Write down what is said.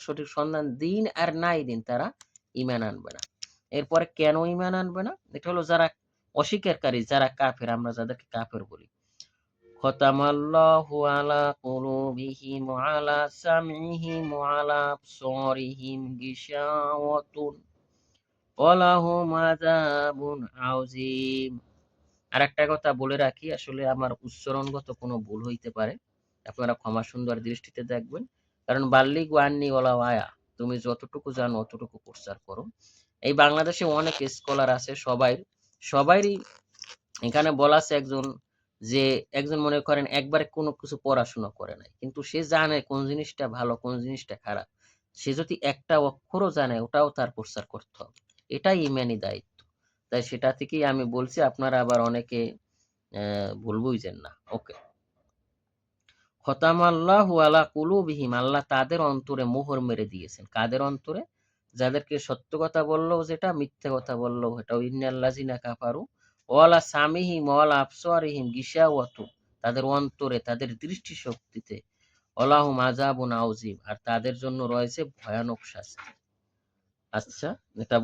সঠিক সন্ধান দিন আর নাই দিন তারা ঈমান আনবে না। এরপরে কেন ঈমান আনবে না? এটা হলো যারা অস্বীকারী, যারা কাফের, আমরা যাদেরকে কাফের বলি। খতামাল্লাহু আলা কুলুবিহিম ওয়া আলা সামইহিম ওয়া আলা আবসারিহিম গিশাওয়াতুন ওয়া লাহুম আযাবুন আযীম। আরেকটা কথা বলে রাখি, আসলে আমার উচ্চারণগত কোনো ভুল হইতে পারে। আপনারা ক্ষমা সুন্দর দৃষ্টিতে দেখবেন। কারণ বাল্লিগু আন্নী ওয়ালাউ আয়া, তুমি যতটুকু জানো অতটুকু প্রচার করো। এই বাংলাদেশে অনেক স্কলার আছে, সবাইরই এখানে বলা আছে একজন মনে করেন একবারে কোনো কিছু পড়াশোনা করে নাই, কিন্তু সে জানে কোন জিনিসটা ভালো কোন জিনিসটা খারাপ। সে যদি একটা অক্ষরও জানে ওটাও তার প্রচার করতে হবে। এটাই ইমানি দায়িত্ব। তাই সেটা থেকেই আমি বলছি, আপনারা আবার অনেকে ভুল বুঝেন না। ওকে। খতামাল্লাহু আলা কুলুবিহিম, আল্লাহ তাদের অন্তরে মোহর মেরে দিয়েছেন। কাদের অন্তরে? যাদেরকে সত্য কথা বললেও যেটা, মিথ্যে কথা বললেও এটাও। ইন্নাল্লাযিনা কাফারু ওয়ালা সামিহিম ওয়ালা আবসারিহিম গিশাওয়াতু, তাদের অন্তরে, তাদের দৃষ্টিশক্তিতে, ওয়ালাহুম আযাবুন আযীম, আর তাদের জন্য রয়েছে ভয়ানক শাস্তি। আচ্ছা, এটা